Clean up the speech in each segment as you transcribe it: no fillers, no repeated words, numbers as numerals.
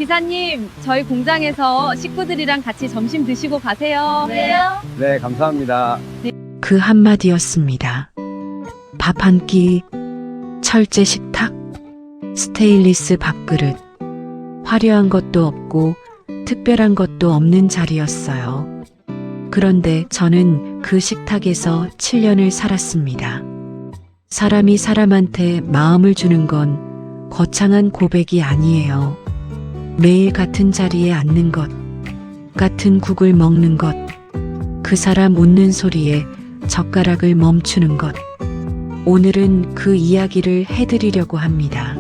기사님, 저희 공장에서 식구들이랑 같이 점심 드시고 가세요. 네, 감사합니다. 그 한마디였습니다. 밥 한 끼, 철제 식탁, 스테인리스 밥그릇, 화려한 것도 없고 특별한 것도 없는 자리였어요. 그런데 저는 그 식탁에서 7년을 살았습니다. 사람이 사람한테 마음을 주는 건 거창한 고백이 아니에요. 매일 같은 자리에 앉는 것, 같은 국을 먹는 것, 그 사람 웃는 소리에 젓가락을 멈추는 것. 오늘은 그 이야기를 해드리려고 합니다.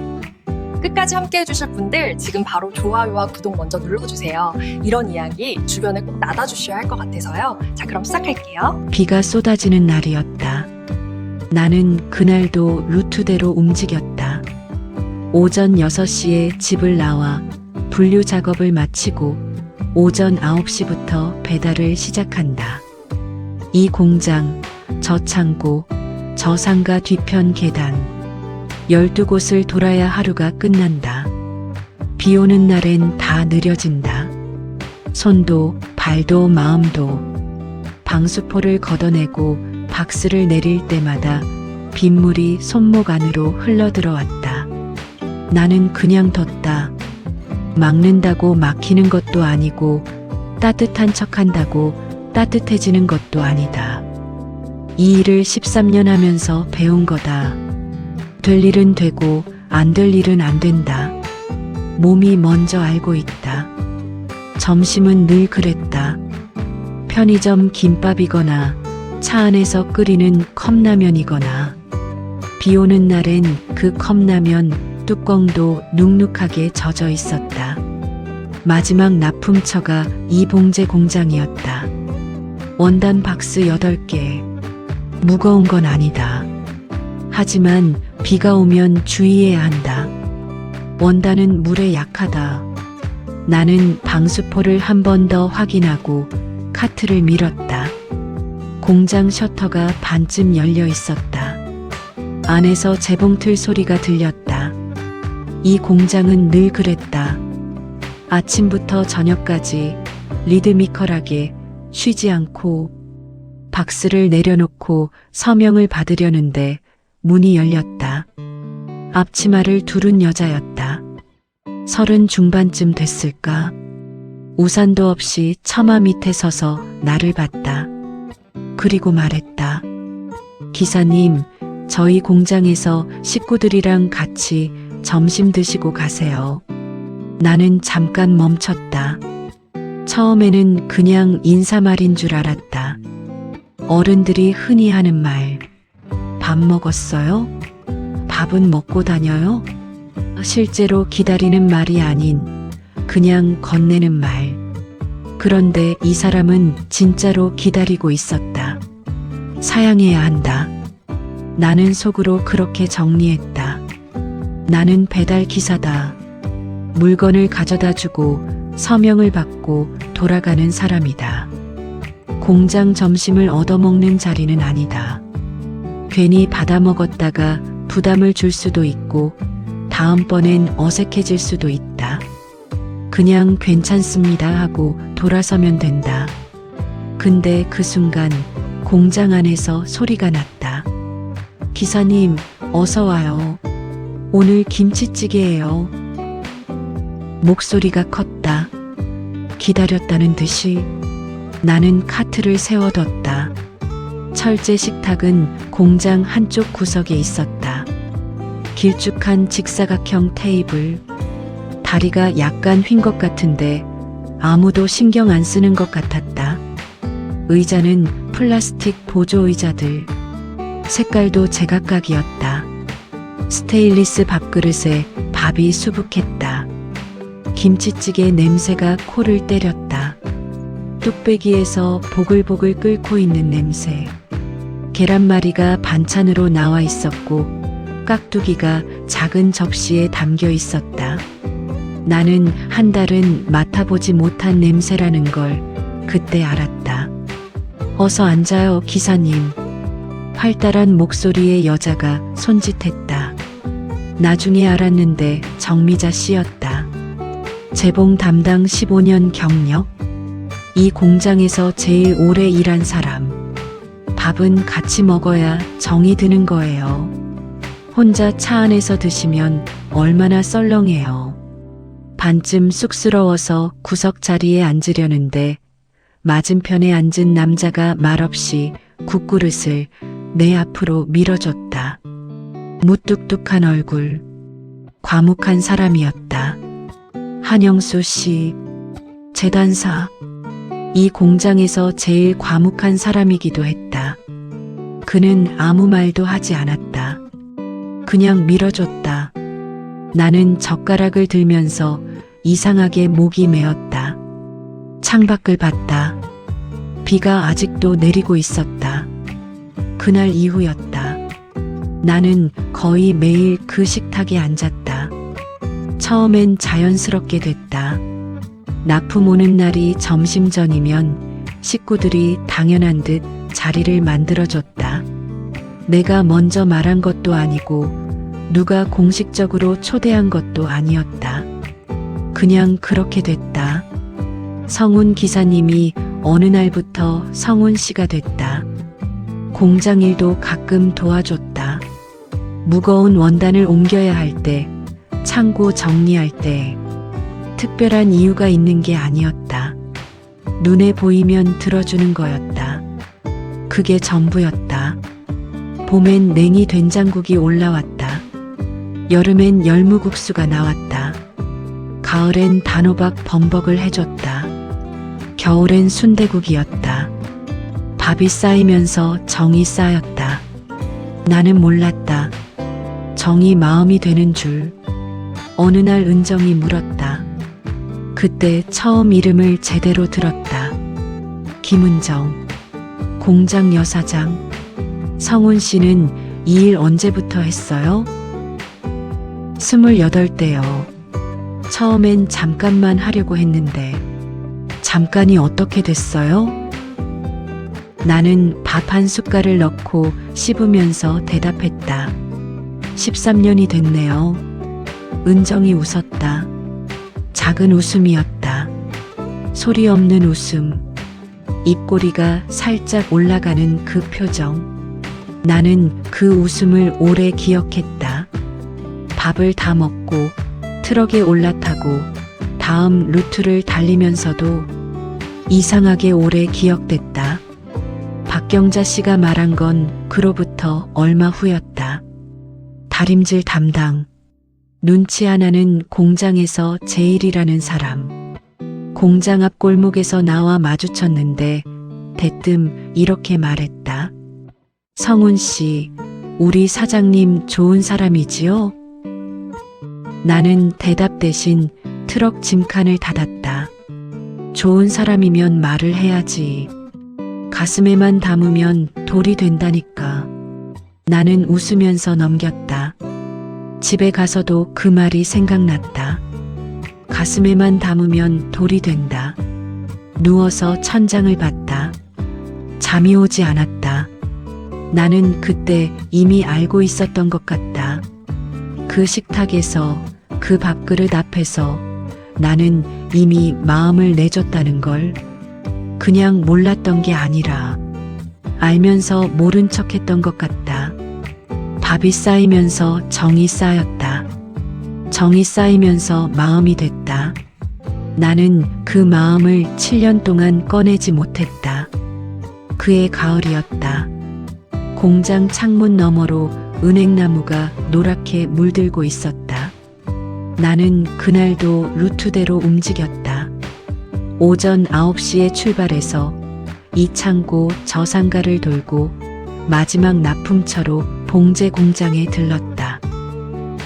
끝까지 함께 해주실 분들 지금 바로 좋아요와 구독 먼저 눌러주세요. 이런 이야기 주변에 꼭 나눠주셔야 할 것 같아서요. 자, 그럼 시작할게요. 비가 쏟아지는 날이었다. 나는 그날도 루트대로 움직였다. 오전 6시에 집을 나와 분류 작업을 마치고 오전 9시부터 배달을 시작한다. 이 공장, 저 창고, 저 상가 뒤편 계단, 12곳을 돌아야 하루가 끝난다. 비 오는 날엔 다 느려진다. 손도 발도 마음도. 방수포를 걷어내고 박스를 내릴 때마다 빗물이 손목 안으로 흘러들어왔다. 나는 그냥 뒀다. 막는다고 막히는 것도 아니고 따뜻한 척한다고 따뜻해지는 것도 아니다. 이 일을 13년 하면서 배운 거다. 될 일은 되고 안 될 일은 안 된다. 몸이 먼저 알고 있다. 점심은 늘 그랬다. 편의점 김밥이거나 차 안에서 끓이는 컵라면이거나 비 오는 날엔 그 컵라면 뚜껑도 눅눅하게 젖어 있었다. 마지막 납품처가 이봉재 공장이었다. 원단 박스 8개. 무거운 건 아니다. 하지만 비가 오면 주의해야 한다. 원단은 물에 약하다. 나는 방수포를 한 번 더 확인하고 카트를 밀었다. 공장 셔터가 반쯤 열려 있었다. 안에서 재봉틀 소리가 들렸다. 이 공장은 늘 그랬다. 아침부터 저녁까지 리드미컬하게 쉬지 않고 박스를 내려놓고 서명을 받으려는데 문이 열렸다. 앞치마를 두른 여자였다. 30 중반쯤 됐을까? 우산도 없이 처마 밑에 서서 나를 봤다. 그리고 말했다. 기사님, 저희 공장에서 식구들이랑 같이 점심 드시고 가세요. 나는 잠깐 멈췄다. 처음에는 그냥 인사말인 줄 알았다. 어른들이 흔히 하는 말. 밥 먹었어요? 밥은 먹고 다녀요? 실제로 기다리는 말이 아닌 그냥 건네는 말. 그런데 이 사람은 진짜로 기다리고 있었다. 사양해야 한다. 나는 속으로 그렇게 정리했다. 나는 배달 기사다. 물건을 가져다 주고 서명을 받고 돌아가는 사람이다. 공장 점심을 얻어먹는 자리는 아니다. 괜히 받아먹었다가 부담을 줄 수도 있고 다음번엔 어색해질 수도 있다. 그냥 괜찮습니다 하고 돌아서면 된다. 근데 그 순간 공장 안에서 소리가 났다. 기사님, 어서 와요. 오늘 김치찌개예요. 목소리가 컸다. 기다렸다는 듯이. 나는 카트를 세워뒀다. 철제 식탁은 공장 한쪽 구석에 있었다. 길쭉한 직사각형 테이블. 다리가 약간 휜 것 같은데 아무도 신경 안 쓰는 것 같았다. 의자는 플라스틱 보조 의자들. 색깔도 제각각이었다. 스테인리스 밥그릇에 밥이 수북했다. 김치찌개 냄새가 코를 때렸다. 뚝배기에서 보글보글 끓고 있는 냄새. 계란말이가 반찬으로 나와 있었고 깍두기가 작은 접시에 담겨 있었다. 나는 한 달은 맡아보지 못한 냄새라는 걸 그때 알았다. 어서 앉아요, 기사님. 활달한 목소리의 여자가 손짓했다. 나중에 알았는데 정미자 씨였다. 재봉 담당 15년 경력. 이 공장에서 제일 오래 일한 사람. 밥은 같이 먹어야 정이 드는 거예요. 혼자 차 안에서 드시면 얼마나 썰렁해요. 반쯤 쑥스러워서 구석 자리에 앉으려는데 맞은편에 앉은 남자가 말없이 국그릇을 내 앞으로 밀어줬다. 무뚝뚝한 얼굴, 과묵한 사람이었다. 한영수 씨, 재단사. 이 공장에서 제일 과묵한 사람이기도 했다. 그는 아무 말도 하지 않았다. 그냥 밀어줬다. 나는 젓가락을 들면서 이상하게 목이 메었다. 창밖을 봤다. 비가 아직도 내리고 있었다. 그날 이후였다. 나는 거의 매일 그 식탁에 앉았다. 처음엔 자연스럽게 됐다. 납품 오는 날이 점심 전이면 식구들이 당연한 듯 자리를 만들어줬다. 내가 먼저 말한 것도 아니고 누가 공식적으로 초대한 것도 아니었다. 그냥 그렇게 됐다. 성훈 기사님이 어느 날부터 성훈 씨가 됐다. 공장 일도 가끔 도와줬다. 무거운 원단을 옮겨야 할 때, 창고 정리할 때, 특별한 이유가 있는 게 아니었다. 눈에 보이면 들어주는 거였다. 그게 전부였다. 봄엔 냉이 된장국이 올라왔다. 여름엔 열무국수가 나왔다. 가을엔 단호박 범벅을 해줬다. 겨울엔 순대국이었다. 밥이 쌓이면서 정이 쌓였다. 나는 몰랐다. 정이 마음이 되는 줄. 어느 날 은정이 물었다. 그때 처음 이름을 제대로 들었다. 김은정, 공장 여사장. 성훈 씨는 이 일 언제부터 했어요? 28대요. 처음엔 잠깐만 하려고 했는데 잠깐이 어떻게 됐어요? 나는 밥 한 숟갈을 넣고 씹으면서 대답했다. 13년이 됐네요. 은정이 웃었다. 작은 웃음이었다. 소리 없는 웃음. 입꼬리가 살짝 올라가는 그 표정. 나는 그 웃음을 오래 기억했다. 밥을 다 먹고 트럭에 올라타고 다음 루트를 달리면서도 이상하게 오래 기억됐다. 박경자 씨가 말한 건 그로부터 얼마 후였다. 다림질 담당. 눈치 하나는 공장에서 제일이라는 사람. 공장 앞 골목에서 나와 마주쳤는데 대뜸 이렇게 말했다. 성훈 씨, 우리 사장님 좋은 사람이지요? 나는 대답 대신 트럭 짐칸을 닫았다. 좋은 사람이면 말을 해야지. 가슴에만 담으면 돌이 된다니까. 나는 웃으면서 넘겼다. 집에 가서도 그 말이 생각났다. 가슴에만 담으면 돌이 된다. 누워서 천장을 봤다. 잠이 오지 않았다. 나는 그때 이미 알고 있었던 것 같다. 그 식탁에서, 그 밥그릇 앞에서 나는 이미 마음을 내줬다는 걸. 그냥 몰랐던 게 아니라 알면서 모른 척 했던 것 같다. 밥이 쌓이면서 정이 쌓였다. 정이 쌓이면서 마음이 됐다. 나는 그 마음을 7년 동안 꺼내지 못했다. 그의 가을이었다. 공장 창문 너머로 은행나무가 노랗게 물들고 있었다. 나는 그날도 루트대로 움직였다. 오전 9시에 출발해서 이 창고 저 상가를 돌고 마지막 납품처로 봉제 공장에 들렀다.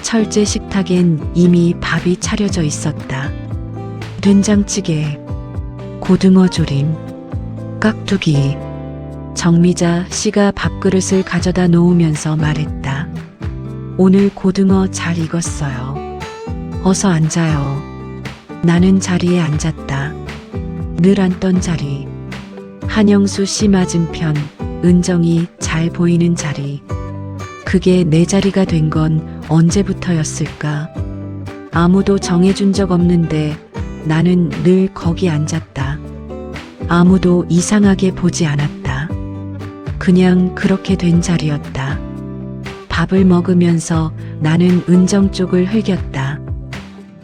철제 식탁엔 이미 밥이 차려져 있었다. 된장찌개, 고등어 조림, 깍두기. 정미자 씨가 밥그릇을 가져다 놓으면서 말했다. 오늘 고등어 잘 익었어요. 어서 앉아요. 나는 자리에 앉았다. 늘 앉던 자리. 한영수 씨 맞은편, 은정이 잘 보이는 자리. 그게 내 자리가 된 건 언제부터였을까? 아무도 정해준 적 없는데 나는 늘 거기 앉았다. 아무도 이상하게 보지 않았다. 그냥 그렇게 된 자리였다. 밥을 먹으면서 나는 은정 쪽을 흘겼다.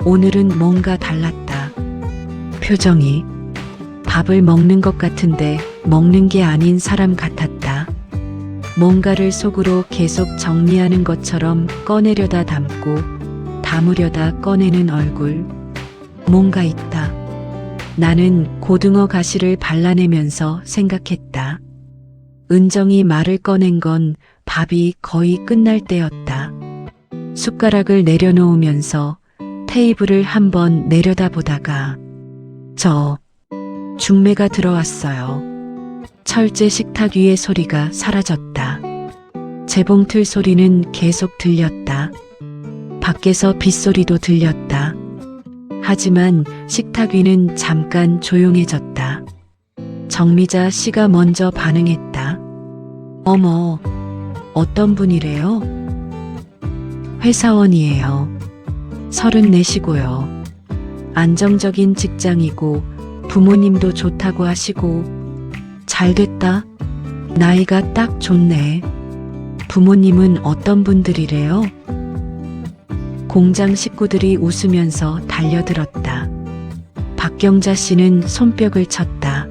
오늘은 뭔가 달랐다. 표정이 밥을 먹는 것 같은데 먹는 게 아닌 사람 같았다. 뭔가를 속으로 계속 정리하는 것처럼 꺼내려다 담고 담으려다 꺼내는 얼굴. 뭔가 있다. 나는 고등어 가시를 발라내면서 생각했다. 은정이 말을 꺼낸 건 밥이 거의 끝날 때였다. 숟가락을 내려놓으면서 테이블을 한번 내려다보다가 중매가 들어왔어요. 철제 식탁 위의 소리가 사라졌다. 재봉틀 소리는 계속 들렸다. 밖에서 빗소리도 들렸다. 하지만 식탁 위는 잠깐 조용해졌다. 정미자 씨가 먼저 반응했다. 어머, 어떤 분이래요? 회사원이에요. 34시고요. 안정적인 직장이고 부모님도 좋다고 하시고 잘됐다. 나이가 딱 좋네. 부모님은 어떤 분들이래요? 공장 식구들이 웃으면서 달려들었다. 박경자 씨는 손뼉을 쳤다.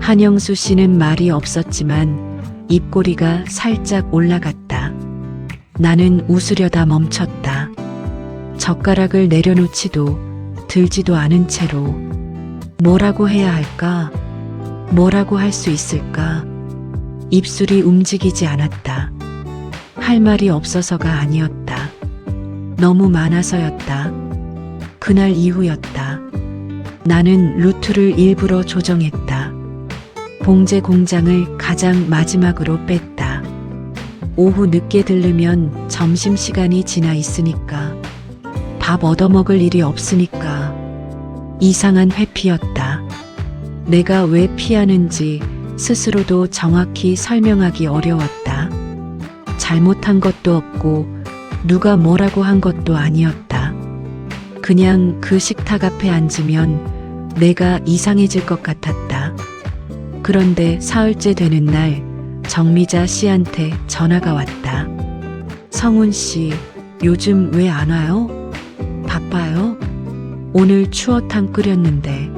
한영수 씨는 말이 없었지만 입꼬리가 살짝 올라갔다. 나는 웃으려다 멈췄다. 젓가락을 내려놓지도 들지도 않은 채로 뭐라고 해야 할까? 뭐라고 할 수 있을까? 입술이 움직이지 않았다. 할 말이 없어서가 아니었다. 너무 많아서였다. 그날 이후였다. 나는 루트를 일부러 조정했다. 봉제 공장을 가장 마지막으로 뺐다. 오후 늦게 들르면 점심시간이 지나 있으니까. 밥 얻어먹을 일이 없으니까. 이상한 회피였다. 내가 왜 피하는지 스스로도 정확히 설명하기 어려웠다. 잘못한 것도 없고 누가 뭐라고 한 것도 아니었다. 그냥 그 식탁 앞에 앉으면 내가 이상해질 것 같았다. 그런데 사흘째 되는 날 정미자 씨한테 전화가 왔다. 성훈 씨, 요즘 왜 안 와요? 바빠요? 오늘 추어탕 끓였는데.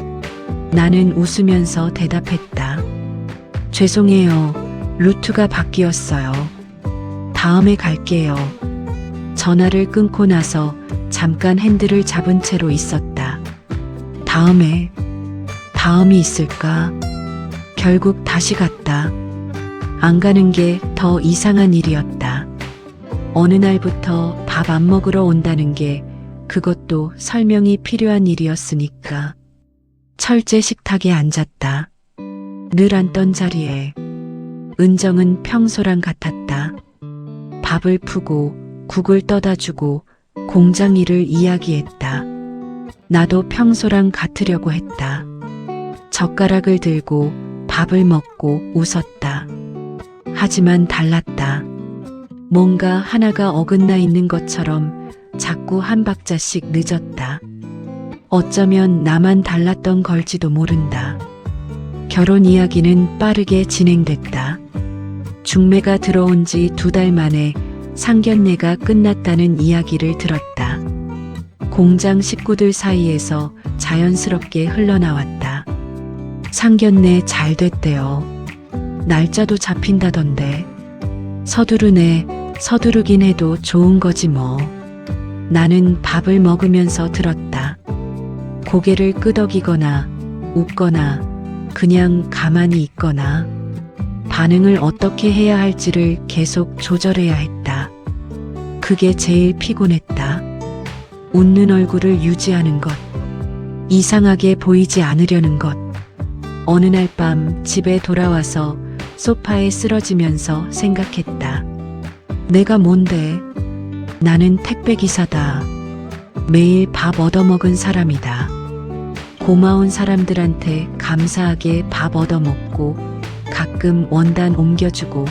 나는 웃으면서 대답했다. 죄송해요. 루트가 바뀌었어요. 다음에 갈게요. 전화를 끊고 나서 잠깐 핸들을 잡은 채로 있었다. 다음이 있을까? 결국 다시 갔다. 안 가는 게 더 이상한 일이었다. 어느 날부터 밥 안 먹으러 온다는 게 그것도 설명이 필요한 일이었으니까. 철제 식탁에 앉았다. 늘 앉던 자리에. 은정은 평소랑 같았다. 밥을 푸고 국을 떠다 주고 공장 일을 이야기했다. 나도 평소랑 같으려고 했다. 젓가락을 들고 밥을 먹고 웃었다. 하지만 달랐다. 뭔가 하나가 어긋나 있는 것처럼 자꾸 한 박자씩 늦었다. 어쩌면 나만 달랐던 걸지도 모른다. 결혼 이야기는 빠르게 진행됐다. 중매가 들어온 지 2달 만에 상견례가 끝났다는 이야기를 들었다. 공장 식구들 사이에서 자연스럽게 흘러나왔다. 상견례 잘 됐대요. 날짜도 잡힌다던데. 서두르긴 해도 좋은 거지 뭐. 나는 밥을 먹으면서 들었다. 고개를 끄덕이거나 웃거나 그냥 가만히 있거나 반응을 어떻게 해야 할지를 계속 조절해야 했다. 그게 제일 피곤했다. 웃는 얼굴을 유지하는 것. 이상하게 보이지 않으려는 것. 어느 날 밤 집에 돌아와서 소파에 쓰러지면서 생각했다. 내가 뭔데? 나는 택배기사다. 매일 밥 얻어먹은 사람이다. 고마운 사람들한테 감사하게 밥 얻어먹고 가끔 원단 옮겨주고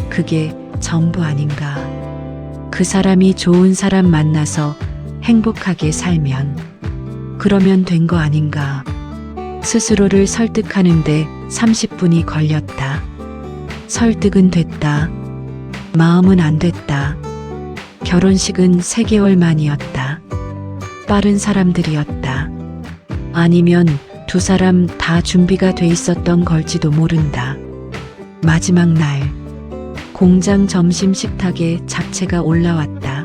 그게 전부 아닌가. 그 사람이 좋은 사람 만나서 행복하게 살면 그러면 된 거 아닌가. 스스로를 설득하는데 30분이 걸렸다. 설득은 됐다. 마음은 안 됐다. 결혼식은 3개월 만이었다. 빠른 사람들이었다. 아니면 두 사람 다 준비가 돼 있었던 걸지도 모른다. 마지막 날, 공장 점심 식탁에 잡채가 올라왔다.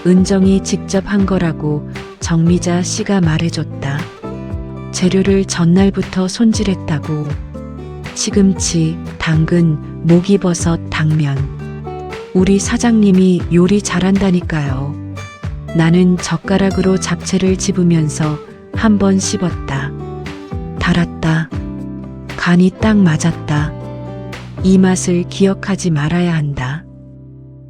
은정이 직접 한 거라고 정미자 씨가 말해줬다. 재료를 전날부터 손질했다고. 시금치, 당근, 목이버섯, 당면. 우리 사장님이 요리 잘한다니까요. 나는 젓가락으로 잡채를 집으면서 한 번 씹었다. 달았다. 간이 딱 맞았다. 이 맛을 기억하지 말아야 한다.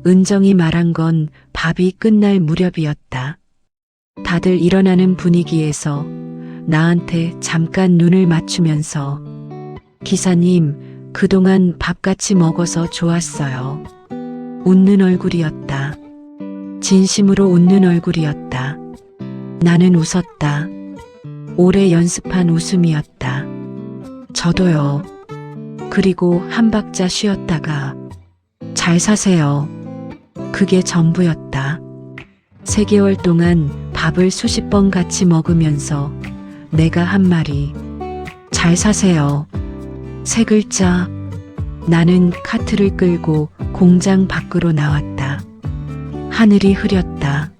은정이 말한 건 밥이 끝날 무렵이었다. 다들 일어나는 분위기에서 나한테 잠깐 눈을 맞추면서 기사님, 그동안 밥 같이 먹어서 좋았어요. 웃는 얼굴이었다. 진심으로 웃는 얼굴이었다. 나는 웃었다. 오래 연습한 웃음이었다. 저도요. 그리고 한 박자 쉬었다가 잘 사세요. 그게 전부였다. 3개월 동안 밥을 수십 번 같이 먹으면서 내가 한 말이 잘 사세요. 3글자. 나는 카트를 끌고 공장 밖으로 나왔다. 하늘이 흐렸다.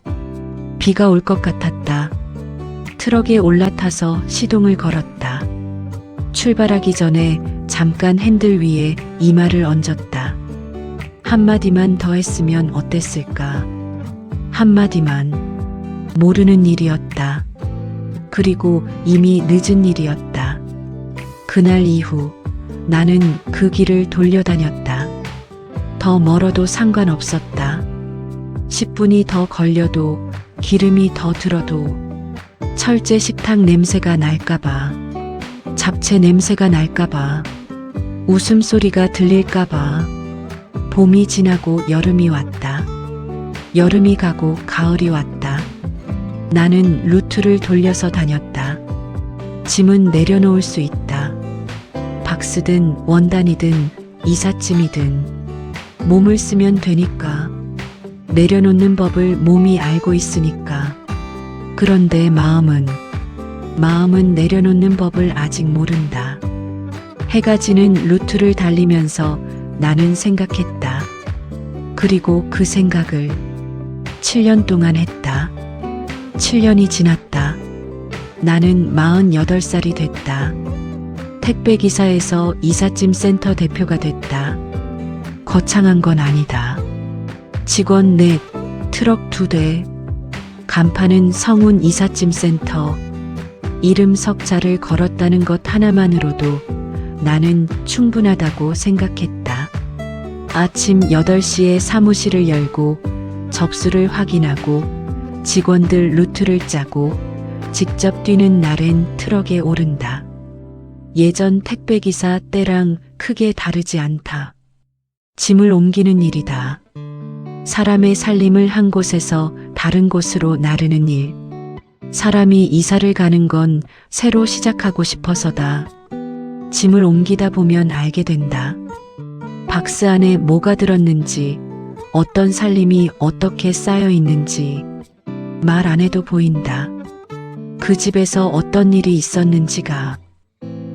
비가 올 것 같았다. 트럭에 올라타서 시동을 걸었다. 출발하기 전에 잠깐 핸들 위에 이마를 얹었다. 한마디만 더 했으면 어땠을까? 한마디만. 모르는 일이었다. 그리고 이미 늦은 일이었다. 그날 이후 나는 그 길을 돌려다녔다. 더 멀어도 상관없었다. 10분이 더 걸려도 기름이 더 들어도 철제 식탁 냄새가 날까봐, 잡채 냄새가 날까봐, 웃음소리가 들릴까봐. 봄이 지나고 여름이 왔다. 여름이 가고 가을이 왔다. 나는 루트를 돌려서 다녔다. 짐은 내려놓을 수 있다. 박스든 원단이든 이삿짐이든 몸을 쓰면 되니까. 내려놓는 법을 몸이 알고 있으니까. 그런데 마음은 내려놓는 법을 아직 모른다. 해가 지는 루트를 달리면서 나는 생각했다. 그리고 그 생각을 7년 동안 했다. 7년이 지났다. 나는 48살이 됐다. 택배기사에서 이삿짐 센터 대표가 됐다. 거창한 건 아니다. 직원 넷, 트럭 2대, 간판은 성운 이삿짐 센터. 이름 석자를 걸었다는 것 하나만으로도 나는 충분하다고 생각했다. 아침 8시에 사무실을 열고 접수를 확인하고 직원들 루트를 짜고 직접 뛰는 날엔 트럭에 오른다. 예전 택배기사 때랑 크게 다르지 않다. 짐을 옮기는 일이다. 사람의 살림을 한 곳에서 다른 곳으로 나르는 일. 사람이 이사를 가는 건 새로 시작하고 싶어서다. 짐을 옮기다 보면 알게 된다. 박스 안에 뭐가 들었는지, 어떤 살림이 어떻게 쌓여 있는지 말 안 해도 보인다. 그 집에서 어떤 일이 있었는지가.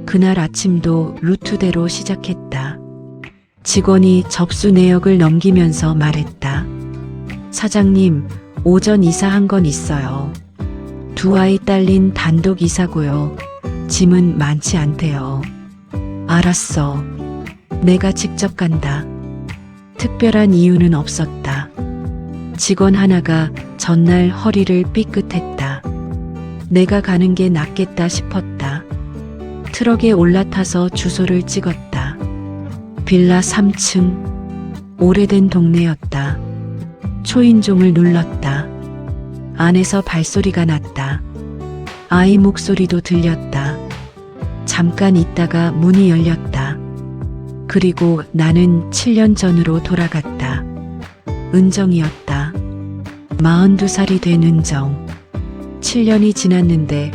그날 아침도 루트대로 시작했다. 직원이 접수 내역을 넘기면서 말했다. 사장님, 오전 이사한 건 있어요. 2아이 딸린 단독 이사고요. 짐은 많지 않대요. 알았어. 내가 직접 간다. 특별한 이유는 없었다. 직원 하나가 전날 허리를 삐끗했다. 내가 가는 게 낫겠다 싶었다. 트럭에 올라타서 주소를 찍었다. 빌라 3층. 오래된 동네였다. 초인종을 눌렀다. 안에서 발소리가 났다. 아이 목소리도 들렸다. 잠깐 있다가 문이 열렸다. 그리고 나는 7년 전으로 돌아갔다. 은정이었다. 42살이 된 은정. 7년이 지났는데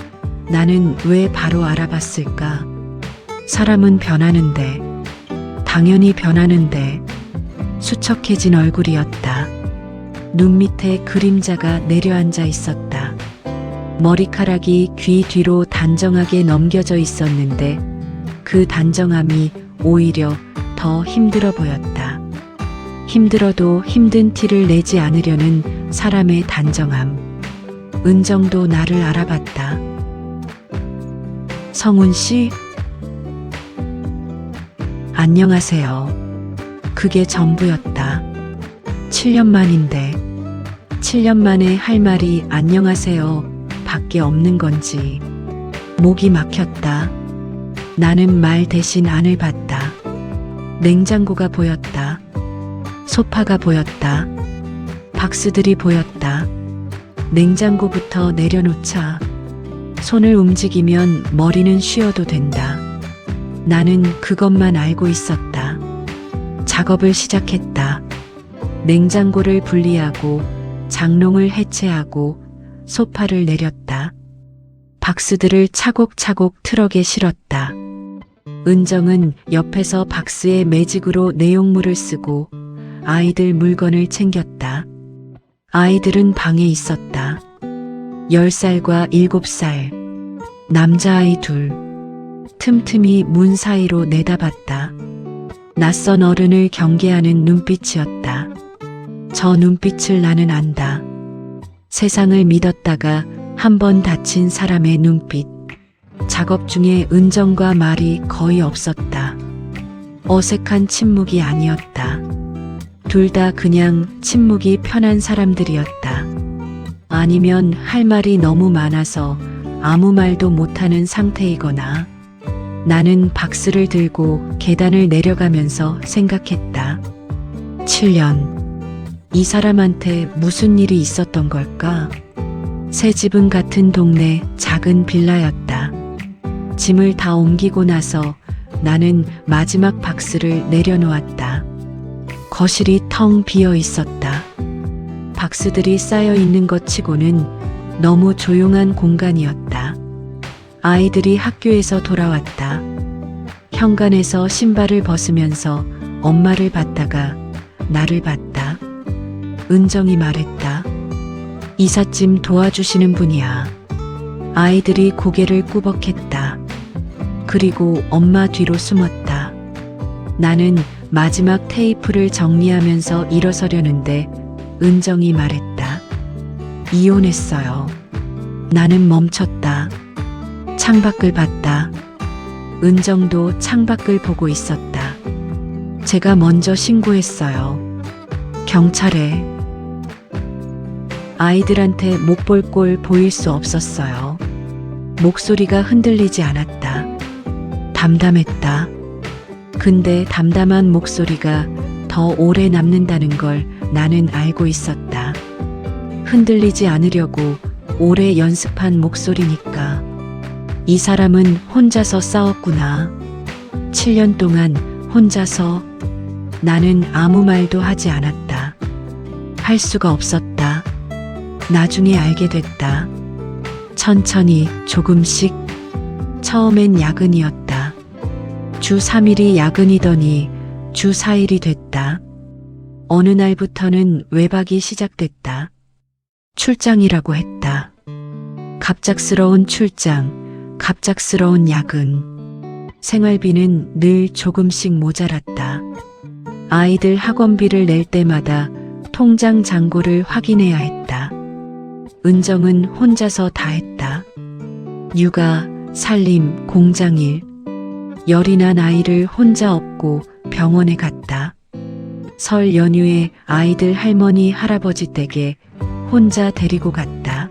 나는 왜 바로 알아봤을까? 사람은 변하는데, 당연히 변하는데, 수척해진 얼굴이었다. 눈 밑에 그림자가 내려앉아 있었다. 머리카락이 귀 뒤로 단정하게 넘겨져 있었는데 그 단정함이 오히려 더 힘들어 보였다. 힘들어도 힘든 티를 내지 않으려는 사람의 단정함. 은정도 나를 알아봤다. 성훈 씨? 안녕하세요. 그게 전부였다. 7년 만인데 7년 만에 할 말이 안녕하세요 밖에 없는 건지 목이 막혔다. 나는 말 대신 안을 봤다. 냉장고가 보였다. 소파가 보였다. 박스들이 보였다. 냉장고부터 내려놓자 손을 움직이면 머리는 쉬어도 된다. 나는 그것만 알고 있었다. 작업을 시작했다. 냉장고를 분리하고 장롱을 해체하고 소파를 내렸다. 박스들을 차곡차곡 트럭에 실었다. 은정은 옆에서 박스에 매직으로 내용물을 쓰고 아이들 물건을 챙겼다. 아이들은 방에 있었다. 10살과 7살, 남자아이 둘, 틈틈이 문 사이로 내다봤다. 낯선 어른을 경계하는 눈빛이었다. 저 눈빛을 나는 안다. 세상을 믿었다가 한 번 다친 사람의 눈빛. 작업 중에 은정과 말이 거의 없었다. 어색한 침묵이 아니었다. 둘 다 그냥 침묵이 편한 사람들이었다. 아니면 할 말이 너무 많아서 아무 말도 못하는 상태이거나. 나는 박스를 들고 계단을 내려가면서 생각했다. 7년. 이 사람한테 무슨 일이 있었던 걸까? 새 집은 같은 동네 작은 빌라였다. 짐을 다 옮기고 나서 나는 마지막 박스를 내려놓았다. 거실이 텅 비어 있었다. 박스들이 쌓여 있는 것 치고는 너무 조용한 공간이었다. 아이들이 학교에서 돌아왔다. 현관에서 신발을 벗으면서 엄마를 봤다가 나를 봤다. 은정이 말했다. 이삿짐 도와주시는 분이야. 아이들이 고개를 꾸벅했다. 그리고 엄마 뒤로 숨었다. 나는 마지막 테이프를 정리하면서 일어서려는데 은정이 말했다. 이혼했어요. 나는 멈췄다. 창밖을 봤다. 은정도 창밖을 보고 있었다. 제가 먼저 신고했어요. 경찰에. 아이들한테 못 볼 꼴 보일 수 없었어요. 목소리가 흔들리지 않았다. 담담했다. 근데 담담한 목소리가 더 오래 남는다는 걸 나는 알고 있었다. 흔들리지 않으려고 오래 연습한 목소리니까. 이 사람은 혼자서 싸웠구나. 7년 동안 혼자서. 나는 아무 말도 하지 않았다. 할 수가 없었다. 나중에 알게 됐다. 천천히 조금씩. 처음엔 야근이었다. 주 3일이 야근이더니 주 4일이 됐다. 어느 날부터는 외박이 시작됐다. 출장이라고 했다. 갑작스러운 출장, 갑작스러운 야근. 생활비는 늘 조금씩 모자랐다. 아이들 학원비를 낼 때마다 통장 잔고를 확인해야 했다. 은정은 혼자서 다 했다. 육아, 살림, 공장일. 열이 난 아이를 혼자 업고 병원에 갔다. 설 연휴에 아이들 할머니, 할아버지 댁에 혼자 데리고 갔다.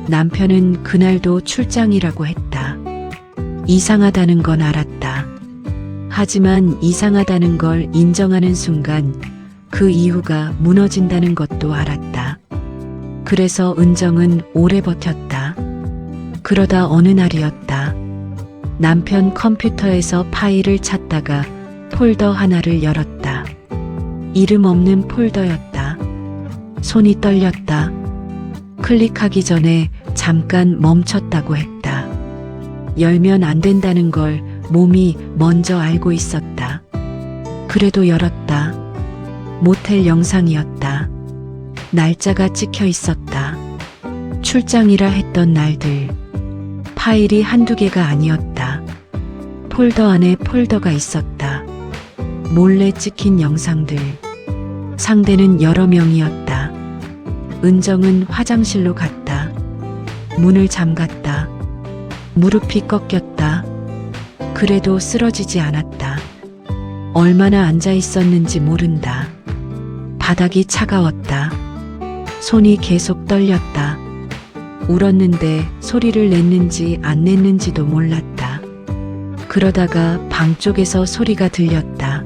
남편은 그날도 출장이라고 했다. 이상하다는 건 알았다. 하지만 이상하다는 걸 인정하는 순간 그 이유가 무너진다는 것도 알았다. 그래서 은정은 오래 버텼다. 그러다 어느 날이었다. 남편 컴퓨터에서 파일을 찾다가 폴더 하나를 열었다. 이름 없는 폴더였다. 손이 떨렸다. 클릭하기 전에 잠깐 멈췄다고 했다. 열면 안 된다는 걸 몸이 먼저 알고 있었다. 그래도 열었다. 모텔 영상이었다. 날짜가 찍혀 있었다. 출장이라 했던 날들. 파일이 한두 개가 아니었다. 폴더 안에 폴더가 있었다. 몰래 찍힌 영상들. 상대는 여러 명이었다. 은정은 화장실로 갔다. 문을 잠갔다. 무릎이 꺾였다. 그래도 쓰러지지 않았다. 얼마나 앉아 있었는지 모른다. 바닥이 차가웠다. 손이 계속 떨렸다. 울었는데 소리를 냈는지 안 냈는지도 몰랐다. 그러다가 방 쪽에서 소리가 들렸다.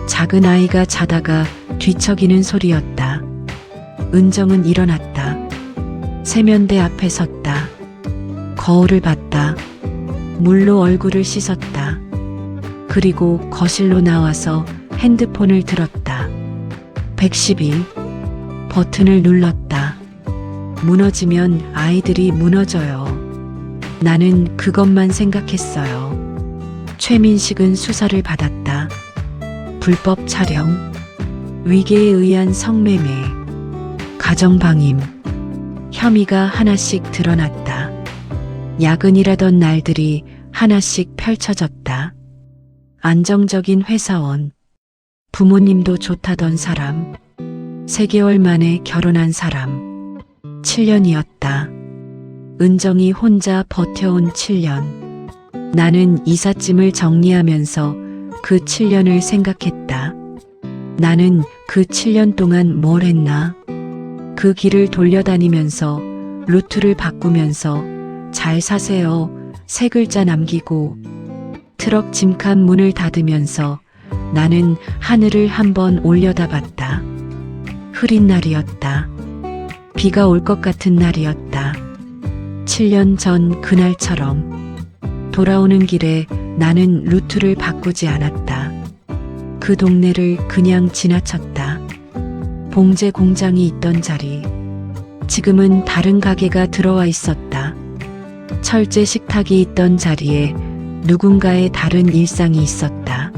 작은 아이가 자다가 뒤척이는 소리였다. 은정은 일어났다. 세면대 앞에 섰다. 거울을 봤다. 물로 얼굴을 씻었다. 그리고 거실로 나와서 핸드폰을 들었다. 112 버튼을 눌렀다. 무너지면 아이들이 무너져요. 나는 그것만 생각했어요. 최민식은 수사를 받았다. 불법 촬영, 위계에 의한 성매매, 가정방임, 혐의가 하나씩 드러났다. 야근이라던 날들이 하나씩 펼쳐졌다. 안정적인 회사원, 부모님도 좋다던 사람, 3개월 만에 결혼한 사람, 7년이었다. 은정이 혼자 버텨온 7년. 나는 이삿짐을 정리하면서 그 7년을 생각했다. 나는 그 7년 동안 뭘 했나? 그 길을 돌려다니면서 루트를 바꾸면서 잘 사세요 3글자 남기고 트럭 짐칸 문을 닫으면서 나는 하늘을 한번 올려다봤다. 흐린 날이었다. 비가 올 것 같은 날이었다. 7년 전 그날처럼 돌아오는 길에 나는 루트를 바꾸지 않았다. 그 동네를 그냥 지나쳤다. 봉제 공장이 있던 자리. 지금은 다른 가게가 들어와 있었다. 철제 식탁이 있던 자리에 누군가의 다른 일상이 있었다.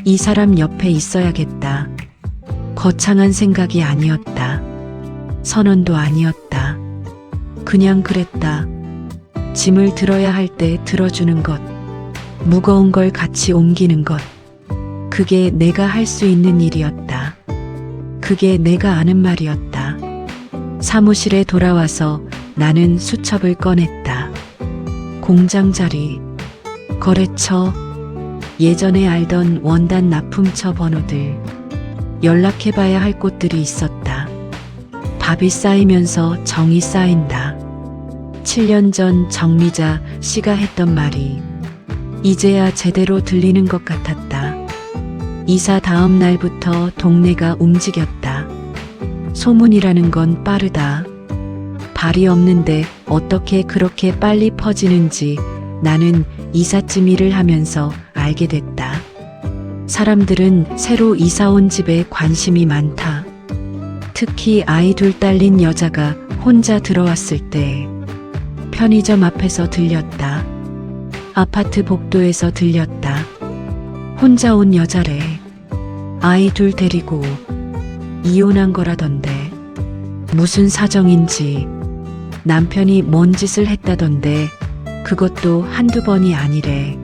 이 사람 옆에 있어야겠다. 거창한 생각이 아니었다. 선언도 아니었다. 그냥 그랬다. 짐을 들어야 할 때 들어주는 것. 무거운 걸 같이 옮기는 것. 그게 내가 할 수 있는 일이었다. 그게 내가 아는 말이었다. 사무실에 돌아와서 나는 수첩을 꺼냈다. 공장 자리, 거래처, 예전에 알던 원단 납품처 번호들, 연락해봐야 할 곳들이 있었다. 밥이 쌓이면서 정이 쌓인다. 7년 전 정미자 씨가 했던 말이 이제야 제대로 들리는 것 같았다. 이사 다음 날부터 동네가 움직였다. 소문이라는 건 빠르다. 발이 없는데 어떻게 그렇게 빨리 퍼지는지 나는 이삿짐 일을 하면서 알게 됐다. 사람들은 새로 이사 온 집에 관심이 많다. 특히 아이 둘 딸린 여자가 혼자 들어왔을 때 편의점 앞에서 들렸다. 아파트 복도에서 들렸다. 혼자 온 여자래. 아이 둘 데리고 이혼한 거라던데. 무슨 사정인지 남편이 뭔 짓을 했다던데 그것도 한두 번이 아니래.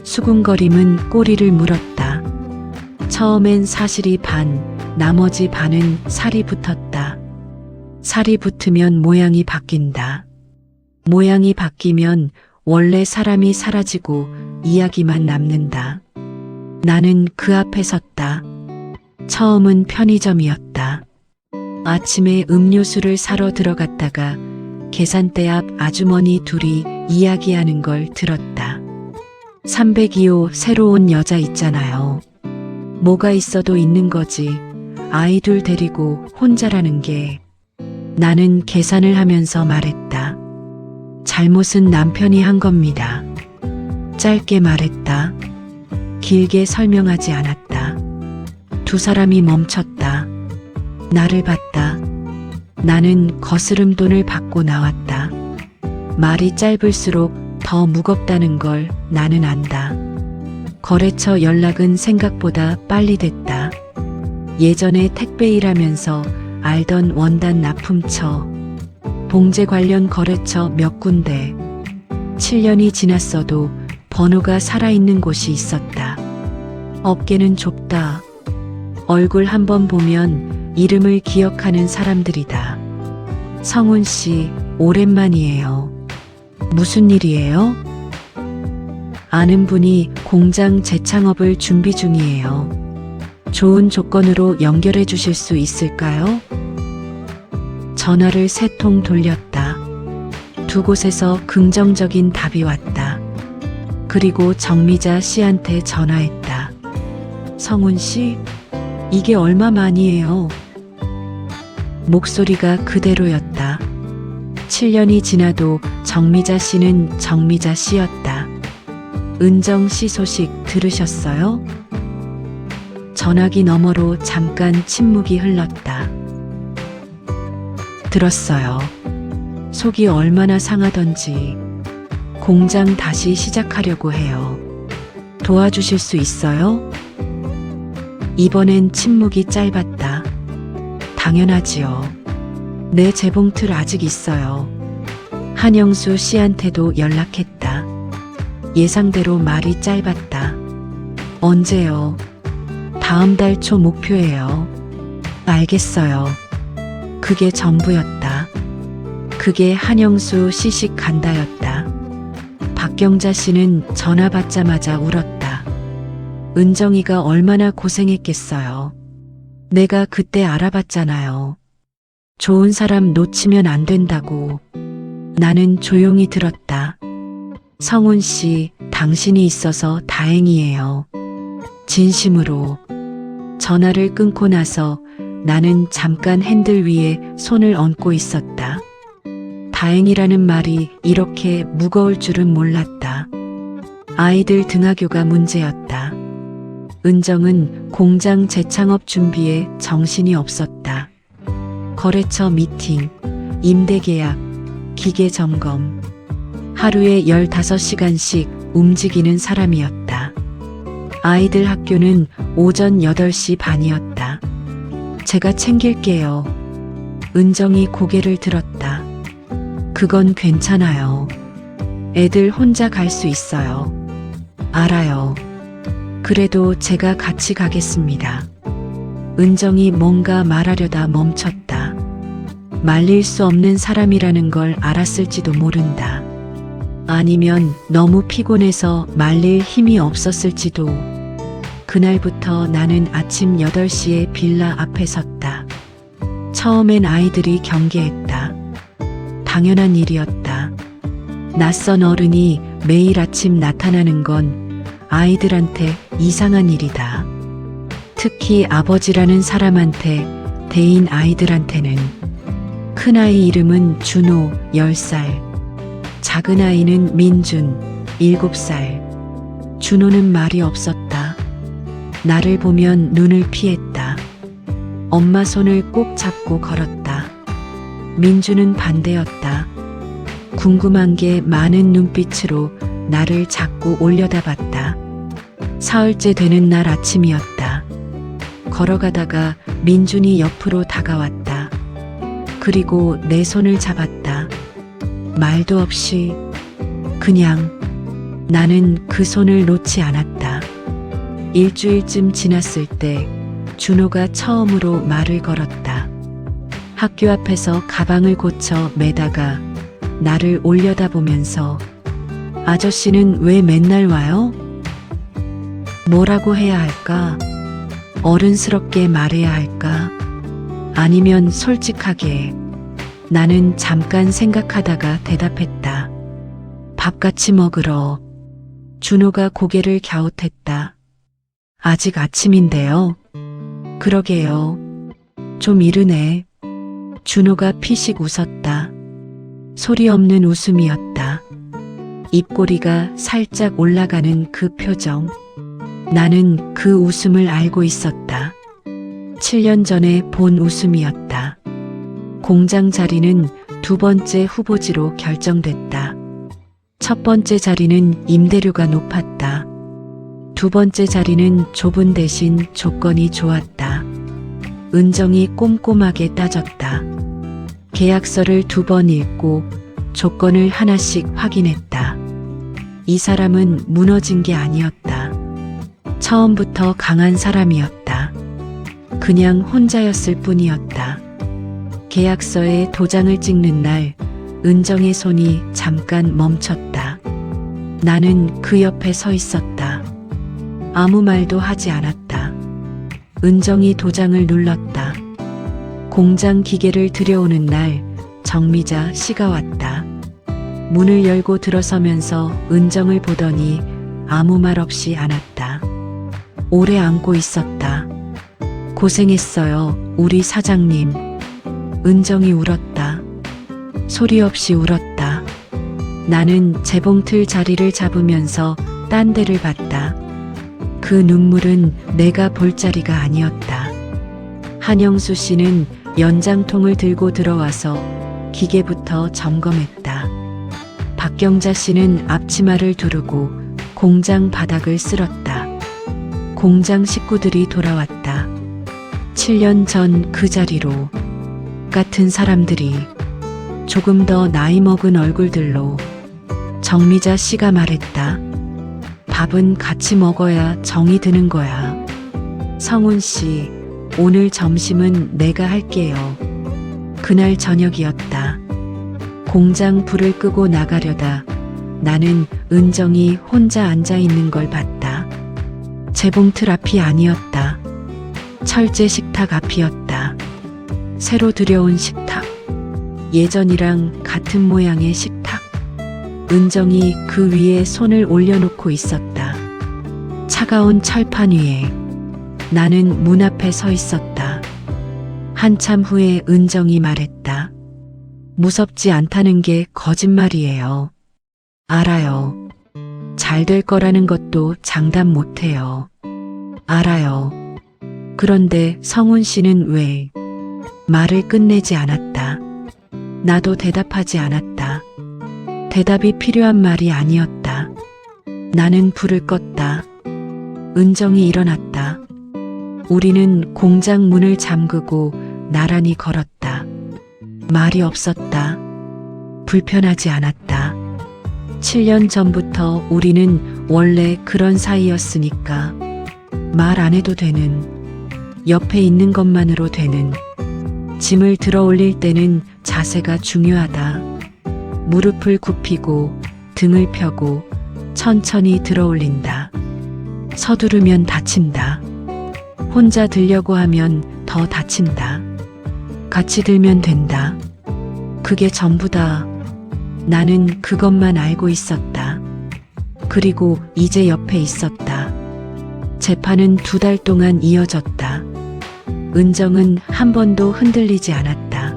수군거림은 꼬리를 물었다. 처음엔 사실이 반, 나머지 반은 살이 붙었다. 살이 붙으면 모양이 바뀐다. 모양이 바뀌면 원래 사람이 사라지고 이야기만 남는다. 나는 그 앞에 섰다. 처음은 편의점이었다. 아침에 음료수를 사러 들어갔다가 계산대 앞 아주머니 둘이 이야기하는 걸 들었다. 302호 새로 온 여자 있잖아요. 뭐가 있어도 있는 거지. 아이 둘 데리고 혼자라는 게. 나는 계산을 하면서 말했다. 잘못은 남편이 한 겁니다. 짧게 말했다. 길게 설명하지 않았다. 두 사람이 멈췄다. 나를 봤다. 나는 거스름 돈을 받고 나왔다. 말이 짧을수록 더 무겁다는 걸 나는 안다. 거래처 연락은 생각보다 빨리 됐다. 예전에 택배 일하면서 알던 원단 납품처, 봉제 관련 거래처 몇 군데. 7년이 지났어도 번호가 살아있는 곳이 있었다. 업계는 좁다. 얼굴 한번 보면 이름을 기억하는 사람들이다. 성훈 씨, 오랜만이에요. 무슨 일이에요? 아는 분이 공장 재창업을 준비 중이에요. 좋은 조건으로 연결해 주실 수 있을까요? 전화를 3통 돌렸다. 두 곳에서 긍정적인 답이 왔다. 그리고 정미자 씨한테 전화했다. 성훈 씨, 이게 얼마만이에요? 목소리가 그대로였다. 7년이 지나도 정미자 씨는 정미자 씨였다. 은정 씨 소식 들으셨어요? 전화기 너머로 잠깐 침묵이 흘렀다. 들었어요. 속이 얼마나 상하던지. 공장 다시 시작하려고 해요. 도와주실 수 있어요? 이번엔 침묵이 짧았다. 당연하지요. 내 재봉틀 아직 있어요. 한영수 씨한테도 연락했다. 예상대로 말이 짧았다. 언제요? 다음 달 초 목표예요. 알겠어요. 그게 전부였다. 그게 한영수 시식 간다였다. 박경자 씨는 전화 받자마자 울었다. 은정이가 얼마나 고생했겠어요. 내가 그때 알아봤잖아요. 좋은 사람 놓치면 안 된다고. 나는 조용히 들었다. 성훈 씨, 당신이 있어서 다행이에요. 진심으로. 전화를 끊고 나서 나는 잠깐 핸들 위에 손을 얹고 있었다. 다행이라는 말이 이렇게 무거울 줄은 몰랐다. 아이들 등하교가 문제였다. 은정은 공장 재창업 준비에 정신이 없었다. 거래처 미팅, 임대 계약, 기계 점검. 하루에 15시간씩 움직이는 사람이었다. 아이들 학교는 오전 8시 반이었다. 제가 챙길게요. 은정이 고개를 들었다. 그건 괜찮아요. 애들 혼자 갈 수 있어요. 알아요. 그래도 제가 같이 가겠습니다. 은정이 뭔가 말하려다 멈췄다. 말릴 수 없는 사람이라는 걸 알았을지도 모른다. 아니면 너무 피곤해서 말릴 힘이 없었을지도. 그날부터 나는 아침 8시에 빌라 앞에 섰다. 처음엔 아이들이 경계했다. 당연한 일이었다. 낯선 어른이 매일 아침 나타나는 건 아이들한테 이상한 일이다. 특히 아버지라는 사람한테, 대인 아이들한테는. 큰아이 이름은 준호, 10살. 작은아이는 민준, 7살. 준호는 말이 없었다. 나를 보면 눈을 피했다. 엄마 손을 꼭 잡고 걸었다. 민준은 반대였다. 궁금한 게 많은 눈빛으로 나를 자꾸 올려다봤다. 사흘째 되는 날 아침이었다. 걸어가다가 민준이 옆으로 다가왔다. 그리고 내 손을 잡았다. 말도 없이 그냥. 나는 그 손을 놓지 않았다. 일주일쯤 지났을 때 준호가 처음으로 말을 걸었다. 학교 앞에서 가방을 고쳐 매다가 나를 올려다보면서 아저씨는 왜 맨날 와요? 뭐라고 해야 할까? 어른스럽게 말해야 할까? 아니면 솔직하게. 나는 잠깐 생각하다가 대답했다. 밥 같이 먹으러. 준호가 고개를 갸웃했다. 아직 아침인데요. 그러게요. 좀 이르네. 준호가 피식 웃었다. 소리 없는 웃음이었다. 입꼬리가 살짝 올라가는 그 표정. 나는 그 웃음을 알고 있었다. 7년 전에 본 웃음이었다. 공장 자리는 두 번째 후보지로 결정됐다. 첫 번째 자리는 임대료가 높았다. 두 번째 자리는 좁은 대신 조건이 좋았다. 은정이 꼼꼼하게 따졌다. 계약서를 2번 읽고 조건을 하나씩 확인했다. 이 사람은 무너진 게 아니었다. 처음부터 강한 사람이었다. 그냥 혼자였을 뿐이었다. 계약서에 도장을 찍는 날, 은정의 손이 잠깐 멈췄다. 나는 그 옆에 서 있었다. 아무 말도 하지 않았다. 은정이 도장을 눌렀다. 공장 기계를 들여오는 날, 정미자 씨가 왔다. 문을 열고 들어서면서 은정을 보더니 아무 말 없이 안았다. 오래 안고 있었다. 고생했어요, 우리 사장님. 은정이 울었다. 소리 없이 울었다. 나는 재봉틀 자리를 잡으면서 딴 데를 봤다. 그 눈물은 내가 볼 자리가 아니었다. 한영수 씨는 연장통을 들고 들어와서 기계부터 점검했다. 박경자 씨는 앞치마를 두르고 공장 바닥을 쓸었다. 공장 식구들이 돌아왔다. 7년 전 그 자리로 같은 사람들이 조금 더 나이 먹은 얼굴들로 정미자 씨가 말했다. 밥은 같이 먹어야 정이 드는 거야. 성훈 씨, 오늘 점심은 내가 할게요. 그날 저녁이었다. 공장 불을 끄고 나가려다 나는 은정이 혼자 앉아 있는 걸 봤다. 재봉틀 앞이 아니었다. 철제 식탁 앞이었다. 새로 들여온 식탁. 예전이랑 같은 모양의 식탁. 은정이 그 위에 손을 올려놓고 있었다. 차가운 철판 위에 나는 문 앞에 서 있었다. 한참 후에 은정이 말했다. 무섭지 않다는 게 거짓말이에요. 알아요. 잘 될 거라는 것도 장담 못해요. 알아요. 그런데 성훈 씨는 왜 말을 끝내지 않았다. 나도 대답하지 않았다. 대답이 필요한 말이 아니었다. 나는 불을 껐다. 은정이 일어났다. 우리는 공장 문을 잠그고 나란히 걸었다. 말이 없었다. 불편하지 않았다. 7년 전부터 우리는 원래 그런 사이였으니까 말 안 해도 되는, 옆에 있는 것만으로 되는, 짐을 들어 올릴 때는 자세가 중요하다. 무릎을 굽히고 등을 펴고 천천히 들어 올린다. 서두르면 다친다. 혼자 들려고 하면 더 다친다. 같이 들면 된다. 그게 전부다. 나는 그것만 알고 있었다. 그리고 이제 옆에 있었다. 재판은 2달 동안 이어졌다. 은정은 한 번도 흔들리지 않았다.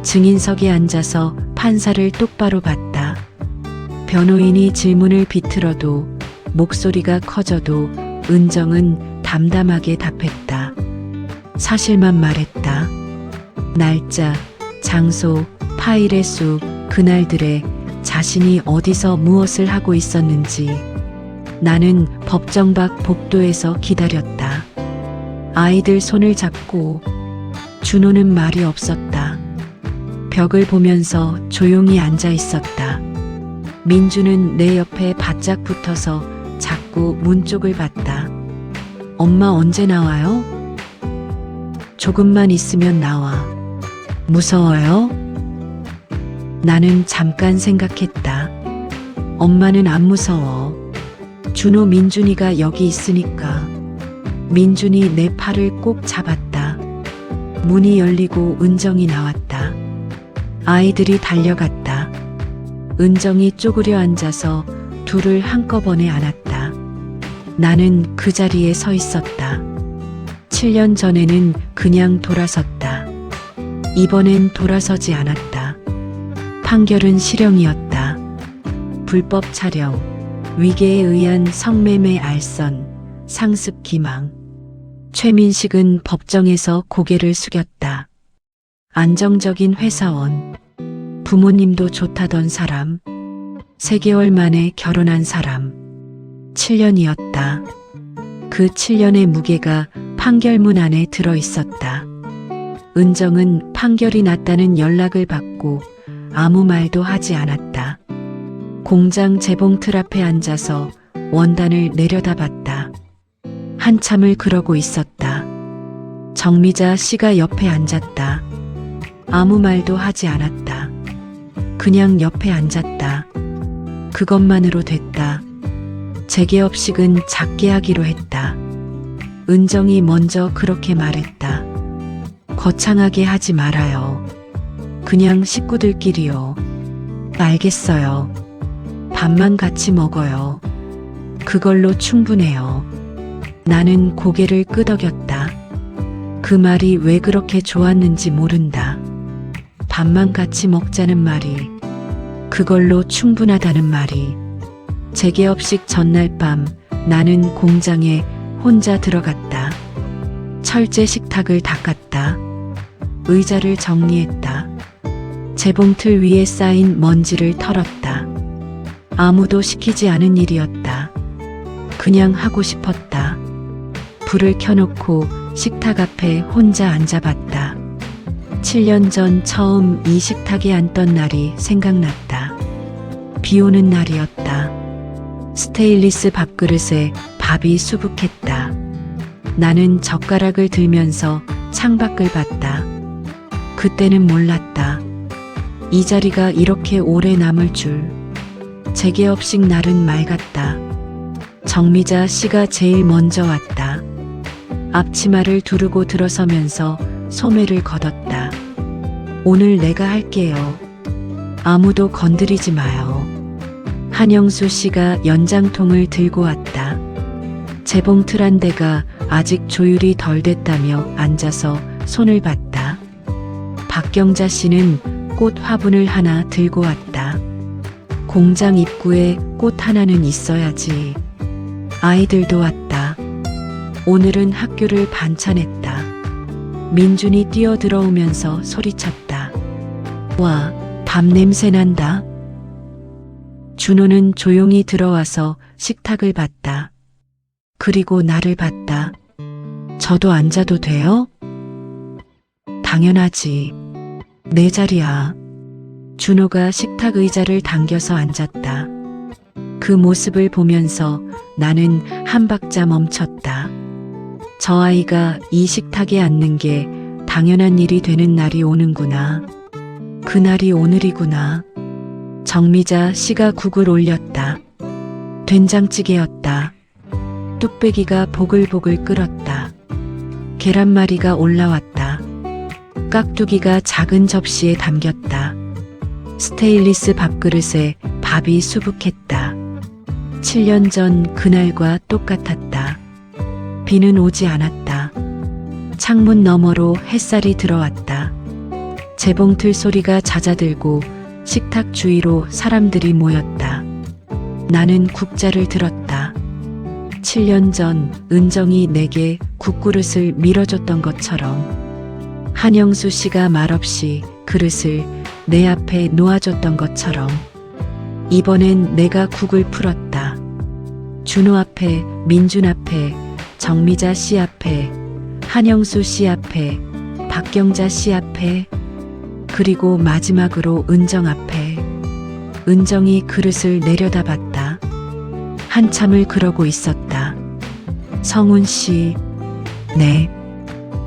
증인석에 앉아서 판사를 똑바로 봤다. 변호인이 질문을 비틀어도 목소리가 커져도 은정은 담담하게 답했다. 사실만 말했다. 날짜, 장소, 파일의 수, 그날들에 자신이 어디서 무엇을 하고 있었는지. 나는 법정 밖 복도에서 기다렸다. 아이들 손을 잡고. 준호는 말이 없었다. 벽을 보면서 조용히 앉아 있었다. 민주는 내 옆에 바짝 붙어서 자꾸 문 쪽을 봤다. 엄마 언제 나와요? 조금만 있으면 나와. 무서워요? 나는 잠깐 생각했다. 엄마는 안 무서워. 준호 민준이가 여기 있으니까. 민준이 내 팔을 꼭 잡았다. 문이 열리고 은정이 나왔다. 아이들이 달려갔다. 은정이 쪼그려 앉아서 둘을 한꺼번에 안았다. 나는 그 자리에 서 있었다. 7년 전에는 그냥 돌아섰다. 이번엔 돌아서지 않았다. 판결은 실형이었다. 불법 촬영, 위계에 의한 성매매 알선, 상습 기망. 최민식은 법정에서 고개를 숙였다. 안정적인 회사원. 부모님도 좋다던 사람, 3개월 만에 결혼한 사람, 7년이었다. 그 7년의 무게가 판결문 안에 들어 있었다. 은정은 판결이 났다는 연락을 받고 아무 말도 하지 않았다. 공장 재봉틀 앞에 앉아서 원단을 내려다봤다. 한참을 그러고 있었다. 정미자 씨가 옆에 앉았다. 아무 말도 하지 않았다. 그냥 옆에 앉았다. 그것만으로 됐다. 재개업식은 작게 하기로 했다. 은정이 먼저 그렇게 말했다. 거창하게 하지 말아요. 그냥 식구들끼리요. 알겠어요. 밥만 같이 먹어요. 그걸로 충분해요. 나는 고개를 끄덕였다. 그 말이 왜 그렇게 좋았는지 모른다. 밥만 같이 먹자는 말이, 그걸로 충분하다는 말이. 재개업식 전날 밤 나는 공장에 혼자 들어갔다. 철제 식탁을 닦았다. 의자를 정리했다. 재봉틀 위에 쌓인 먼지를 털었다. 아무도 시키지 않은 일이었다. 그냥 하고 싶었다. 불을 켜놓고 식탁 앞에 혼자 앉아봤다. 7년 전 처음 이 식탁에 앉던 날이 생각났다. 비 오는 날이었다. 스테인리스 밥그릇에 밥이 수북했다. 나는 젓가락을 들면서 창밖을 봤다. 그때는 몰랐다. 이 자리가 이렇게 오래 남을 줄. 재개업식 날은 맑았다. 정미자 씨가 제일 먼저 왔다. 앞치마를 두르고 들어서면서 소매를 걷었다. 오늘 내가 할게요. 아무도 건드리지 마요. 한영수 씨가 연장통을 들고 왔다. 재봉틀 한 대가 아직 조율이 덜 됐다며 앉아서 손을 봤다. 박경자 씨는 꽃 화분을 하나 들고 왔다. 공장 입구에 꽃 하나는 있어야지. 아이들도 왔다. 오늘은 학교를 반찬했다. 민준이 뛰어들어오면서 소리쳤다. 와, 밥 냄새 난다. 준호는 조용히 들어와서 식탁을 봤다. 그리고 나를 봤다. 저도 앉아도 돼요? 당연하지. 내 자리야. 준호가 식탁 의자를 당겨서 앉았다. 그 모습을 보면서 나는 한 박자 멈췄다. 저 아이가 이 식탁에 앉는 게 당연한 일이 되는 날이 오는구나. 그날이 오늘이구나. 정미자 씨가 국을 올렸다. 된장찌개였다. 뚝배기가 보글보글 끓었다. 계란말이가 올라왔다. 깍두기가 작은 접시에 담겼다. 스테인리스 밥그릇에 밥이 수북했다. 7년 전 그날과 똑같았다. 비는 오지 않았다. 창문 너머로 햇살이 들어왔다. 재봉틀 소리가 잦아들고 식탁 주위로 사람들이 모였다. 나는 국자를 들었다. 7년 전 은정이 내게 국그릇을 밀어줬던 것처럼, 한영수 씨가 말없이 그릇을 내 앞에 놓아줬던 것처럼 이번엔 내가 국을 풀었다. 준호 앞에, 민준 앞에, 정미자 씨 앞에, 한영수 씨 앞에, 박경자 씨 앞에, 그리고 마지막으로 은정 앞에. 은정이 그릇을 내려다봤다. 한참을 그러고 있었다. 성훈 씨, 네.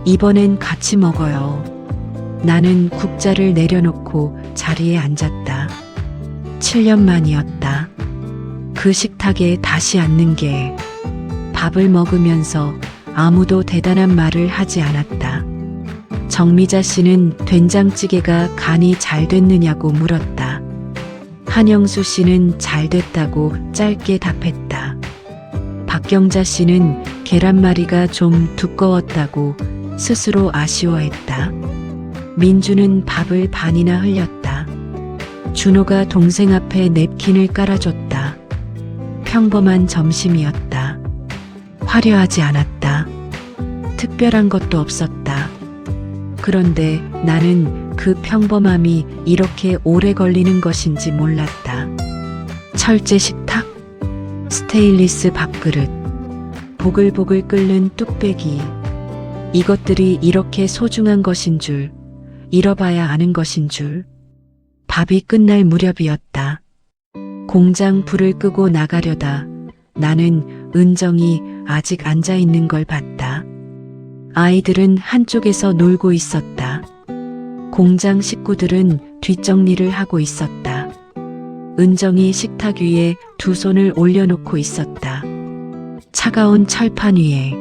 이번엔 같이 먹어요. 나는 국자를 내려놓고 자리에 앉았다. 7년 만이었다. 그 식탁에 다시 앉는 게. 밥을 먹으면서 아무도 대단한 말을 하지 않았다. 정미자 씨는 된장찌개가 간이 잘 됐느냐고 물었다. 한영수 씨는 잘 됐다고 짧게 답했다. 박경자 씨는 계란말이가 좀 두꺼웠다고 스스로 아쉬워했다. 민주는 밥을 반이나 흘렸다. 준호가 동생 앞에 냅킨을 깔아줬다. 평범한 점심이었다. 화려하지 않았다. 특별한 것도 없었다. 그런데 나는 그 평범함이 이렇게 오래 걸리는 것인지 몰랐다. 철제 식탁, 스테인리스 밥그릇, 보글보글 끓는 뚝배기. 이것들이 이렇게 소중한 것인 줄, 잃어봐야 아는 것인 줄. 밥이 끝날 무렵이었다. 공장 불을 끄고 나가려다 나는 은정이 아직 앉아 있는 걸 봤다. 아이들은 한쪽에서 놀고 있었다. 공장 식구들은 뒷정리를 하고 있었다. 은정이 식탁 위에 두 손을 올려놓고 있었다. 차가운 철판 위에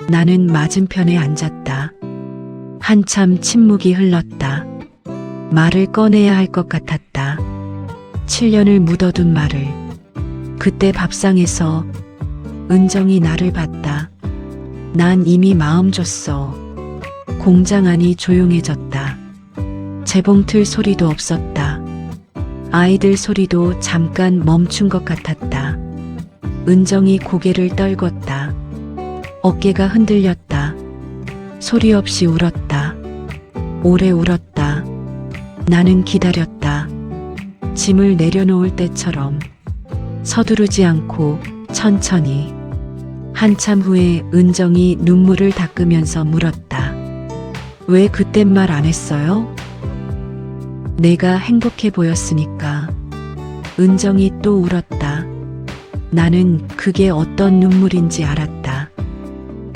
나는 맞은편에 앉았다. 한참 침묵이 흘렀다. 말을 꺼내야 할 것 같았다. 7년을 묻어둔 말을. 그때 밥상에서 은정이 나를 봤다. 난 이미 마음 줬어. 공장 안이 조용해졌다. 재봉틀 소리도 없었다. 아이들 소리도 잠깐 멈춘 것 같았다. 은정이 고개를 떨궜다. 어깨가 흔들렸다. 소리 없이 울었다. 오래 울었다. 나는 기다렸다. 짐을 내려놓을 때처럼 서두르지 않고 천천히. 한참 후에 은정이 눈물을 닦으면서 물었다. 왜 그땐 말 안 했어요? 내가 행복해 보였으니까. 은정이 또 울었다. 나는 그게 어떤 눈물인지 알았다.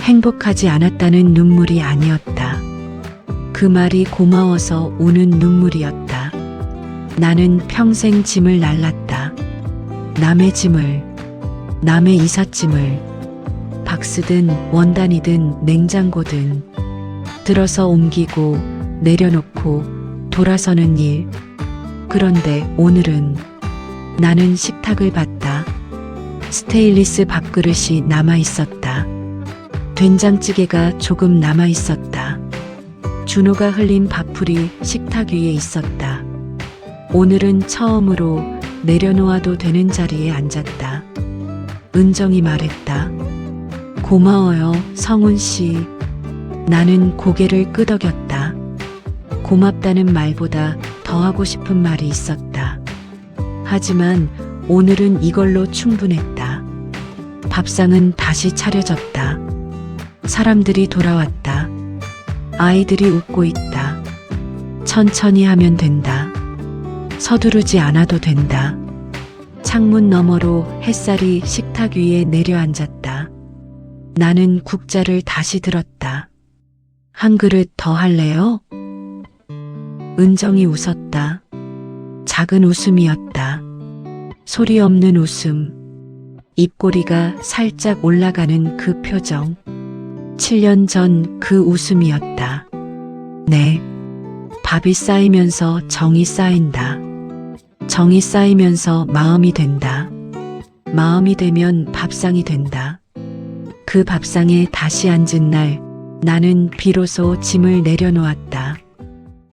행복하지 않았다는 눈물이 아니었다. 그 말이 고마워서 우는 눈물이었다. 나는 평생 짐을 날랐다. 남의 짐을, 남의 이삿짐을, 박스든 원단이든 냉장고든 들어서 옮기고 내려놓고 돌아서는 일. 그런데 오늘은 나는 식탁을 봤다. 스테인리스 밥그릇이 남아 있었다. 된장찌개가 조금 남아 있었다. 준호가 흘린 밥풀이 식탁 위에 있었다. 오늘은 처음으로 내려놓아도 되는 자리에 앉았다. 은정이 말했다. 고마워요, 성훈 씨. 나는 고개를 끄덕였다. 고맙다는 말보다 더 하고 싶은 말이 있었다. 하지만 오늘은 이걸로 충분했다. 밥상은 다시 차려졌다. 사람들이 돌아왔다. 아이들이 웃고 있다. 천천히 하면 된다. 서두르지 않아도 된다. 창문 너머로 햇살이 식탁 위에 내려앉았다. 나는 국자를 다시 들었다. 한 그릇 더 할래요? 은정이 웃었다. 작은 웃음이었다. 소리 없는 웃음. 입꼬리가 살짝 올라가는 그 표정. 7년 전 그 웃음이었다. 네. 밥이 쌓이면서 정이 쌓인다. 정이 쌓이면서 마음이 된다. 마음이 되면 밥상이 된다. 그 밥상에 다시 앉은 날 나는 비로소 짐을 내려놓았다.